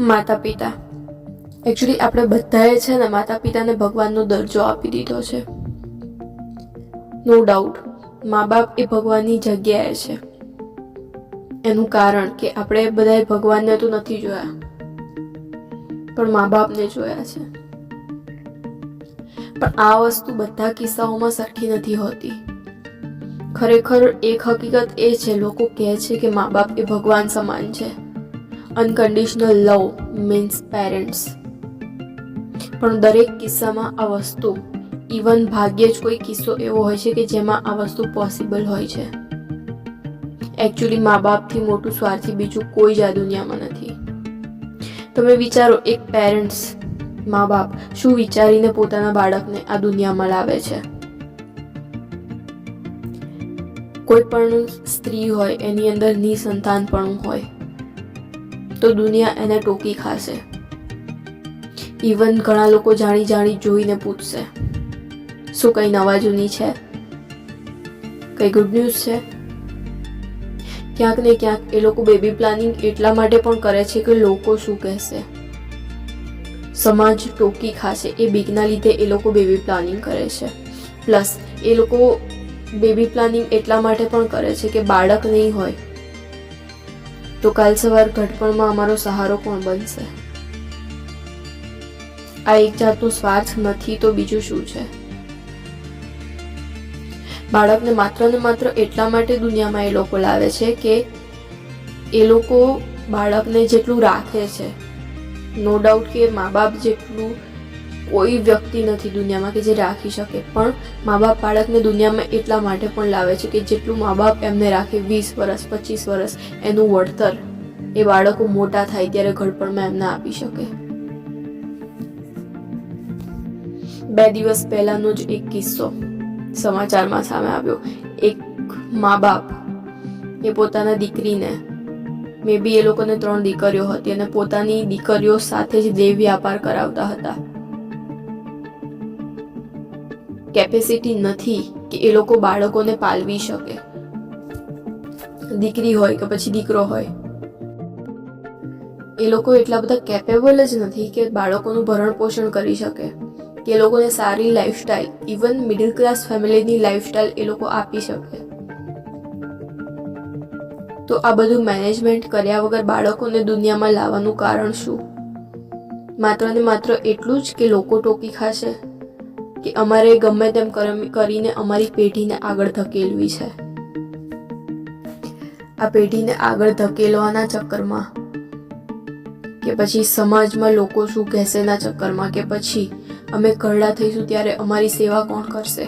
માતા પિતા. એકચ્યુઅલી આપણે બધાએ છે ને માતા પિતાને ભગવાનનો દરજ્જો આપી દીધો છે. નો ડાઉટ મા બાપ એ ભગવાનની જગ્યાએ છે. એનું કારણ કે આપણે બધાએ ભગવાનને તો નથી જોયા, પણ મા બાપને જોયા છે. પણ આ વસ્તુ બધા કિસ્સાઓમાં સરખી નથી હોતી. ખરેખર એક હકીકત એ છે, લોકો કહે છે કે મા બાપ એ ભગવાન સમાન છે. Unconditional love means parents. પણ દરેક કિસ્સામાં આ વસ્તુ, ઇવન ભાગ્યે જ કોઈ કિસ્સો એવો હોય છે કે જેમાં આ વસ્તુ પોસિબલ હોય છે. એકચ્યુઅલી મા બાપથી મોટું સ્વાર્થી બીજું કોઈ જ આ દુનિયામાં નથી. તમે વિચારો, એક પેરેન્ટ્સ, મા બાપ શું વિચારીને પોતાના બાળકને આ દુનિયામાં લાવે છે. કોઈ પણ સ્ત્રી હોય એની અંદર નિસંતાનપણું હોય તો દુનિયા એને ટોકી ખાશે. ઇવન ઘણા લોકો જાણી જાણી જોઈને પૂછશે, શું કઈ નવા જૂની છે, કઈ ગુડ ન્યૂઝ છે. ક્યાંક ને ક્યાંક એ લોકો બેબી પ્લાનિંગ એટલા માટે પણ કરે છે કે લોકો શું કહેશે, સમાજ ટોકી ખાશે, એ બીકના લીધે એ લોકો બેબી પ્લાનિંગ કરે છે. પ્લસ એ લોકો બેબી પ્લાનિંગ એટલા માટે પણ કરે છે કે બાળક નહીં હોય તો કાલ સવાર ઘડપણમાં અમારો સહારો કોણ બનશે. આ એક જાતનો સ્વાર્થ નથી તો બીજું શું છે. બાળકને માત્ર ને માત્ર એટલા માટે દુનિયામાં એ લોકો લાવે છે કે એ લોકો બાળકને જેટલું રાખે છે, નો ડાઉટ કે મા બાપ જેટલું કોઈ વ્યક્તિ નથી દુનિયામાં કે જે રાખી શકે, પણ મા બાપ બાળકને દુનિયામાં એટલા માટે પણ લાવે છે કે જેટલું મા બાપ એમને રાખે 20 વર્ષ 25 વર્ષ એનું વળતર એ બાળકો મોટા થાય ત્યારે ઘડપણમાં એમને આપી શકે. 2 દિવસ પહેલાનો જ એક કિસ્સો સમાચારમાં સામે આવ્યો. એક મા બાપ એ પોતાના દીકરીને, મે બી એ લોકોને 3 દીકરીઓ હતી અને પોતાની દીકરીઓ સાથે જ દેહ વ્યાપાર કરાવતા હતા. કેપેસિટી નથી કે એ લોકો બાળકોને પાલવી શકે, દીકરી હોય કે પછી દીકરો હોય. એ લોકો એટલા બધા કેપેબલ જ નથી કે બાળકોનું ભરણ પોષણ કરી શકે, કે એ લોકોને સારી લાઈફસ્ટાઈલ, ઇવન મિડલ ક્લાસ ફેમિલીની લાઈફસ્ટાઈલ એ લોકો આપી શકે. તો આ બધું મેનેજમેન્ટ કર્યા વગર બાળકોને દુનિયામાં લાવવાનું કારણ શું? માત્ર ને માત્ર એટલું જ કે લોકો ટોકી ખાશે, કે અમારે ગમે તેમ કરીને અમારી પેઢીને આગળ ધકેલવી છે. આ પેઢીને આગળ ધકેલવાના ચક્કરમાં, કે પછી સમાજમાં લોકો શું કહેશેના ચક્કરમાં, કે પછી અમે ઘરડા થઈશું ત્યારે અમારી સેવા કોણ કરશે.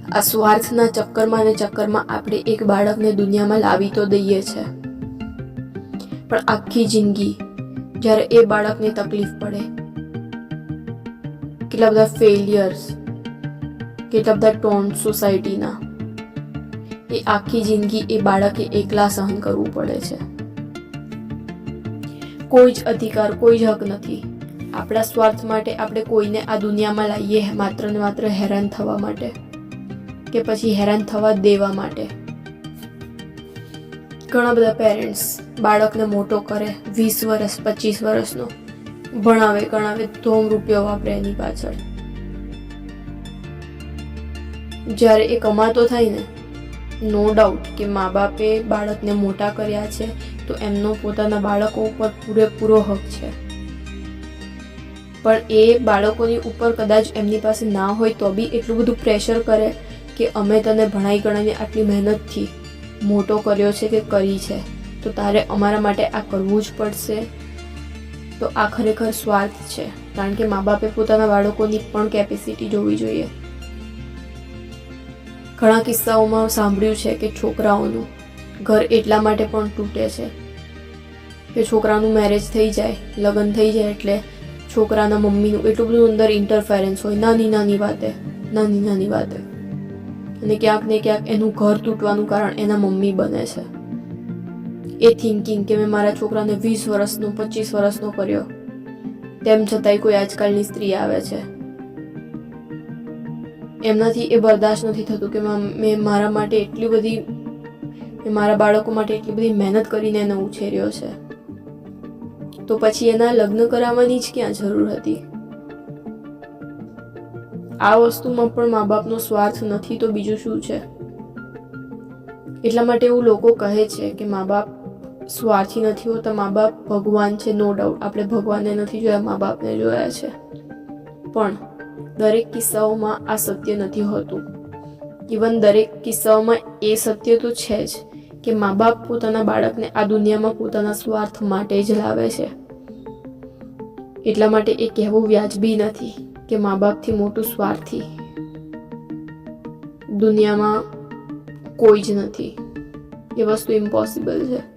આ સ્વાર્થના ચક્કરમાં આપણે એક બાળકને દુનિયામાં લાવી તો દઈએ છે, પણ આખી જિંદગી જ્યારે એ બાળકને તકલીફ પડે, કેટલા બધા ફેલિયર્સ, કેટલા બધા ટોન્ટ સોસાયટીના, એ આખી જિંદગી એ બાળકે એકલા સહન કરવું પડે છે. કોઈ જ અધિકાર, કોઈ જ હક નથી. આપણા સ્વાર્થ માટે આપણે કોઈને આ દુનિયામાં લાવીએ માત્ર ને માત્ર હેરાન થવા માટે, કે પછી હેરાન થવા દેવા માટે. ઘણા બધા પેરેન્ટ્સ બાળકને મોટો કરે, 20 વર્ષ 25 વર્ષનો, ભણાવે ગણાવે, ધોમ રૂપિયો વાપરે એની પાછળ. જ્યારે એ કમાતો થાય ને, નો ડાઉટ કે મા બાપે બાળકને મોટા કર્યા છે તો એમનો પોતાના બાળકો ઉપર પૂરેપૂરો હક છે. પણ એ બાળકોની ઉપર કદાચ એમની પાસે ના હોય તો બી એટલું બધું પ્રેશર કરે કે અમે તને ભણાઈ ગણાઈને આટલી મહેનતથી મોટો કર્યો છે કે કરી છે, તો તારે અમારા માટે આ કરવું જ પડશે. તો આ ખરેખર સ્વાર્થ છે, કારણ કે મા બાપે પોતાના બાળકોની પણ કેપેસિટી જોવી જોઈએ. ઘણા કિસ્સાઓમાં સાંભળ્યું છે કે છોકરાઓનું ઘર એટલા માટે પણ તૂટે છે કે છોકરાનું મેરેજ થઈ જાય, લગ્ન થઈ જાય એટલે છોકરાના મમ્મીનું એટલું બધું અંદર ઇન્ટરફેરન્સ હોય નાની નાની વાતે, અને ક્યાંક ને ક્યાંક એનું ઘર તૂટવાનું કારણ એના મમ્મી બને છે. એ થિંકિંગ કે મેં મારા છોકરાને 20 વર્ષનો 25 વર્ષનો કર્યો, તેમ છતાંય કોઈ આજકાલની સ્ત્રી આવે છે, એમનાથી એ બરદાશ્ત નથી થતું કે મેં મારા માટે એટલી બધી, મારા બાળકો માટે એટલી બધી મહેનત કરીને એને ઉછેર્યો છે, તો પછી એના લગ્ન કરાવવાની જ ક્યાં જરૂર હતી? આ વસ્તુમાં પણ મા બાપનો સ્વાર્થ નથી તો બીજું શું છે? એટલા માટે એવું લોકો કહે છે કે મા બાપ સ્વાર્થી નથી હોતા, મા બાપ ભગવાન છે. નો ડાઉટ, આપણે ભગવાનને નથી જોયા, મા બાપને જોયા છે. પણ દરેક કિસ્સાઓમાં આ સત્ય નથી હોતું. ઇવન દરેક કિસ્સાઓમાં એ સત્ય તો છે જ કે મા બાપ પોતાના બાળકને આ દુનિયામાં પોતાના સ્વાર્થ માટે જ લાવે છે. એટલા માટે એ કહેવું વ્યાજબી નથી કે મા બાપથી મોટું સ્વાર્થી દુનિયામાં કોઈ જ નથી. એ વસ્તુ ઇમ્પોસિબલ છે.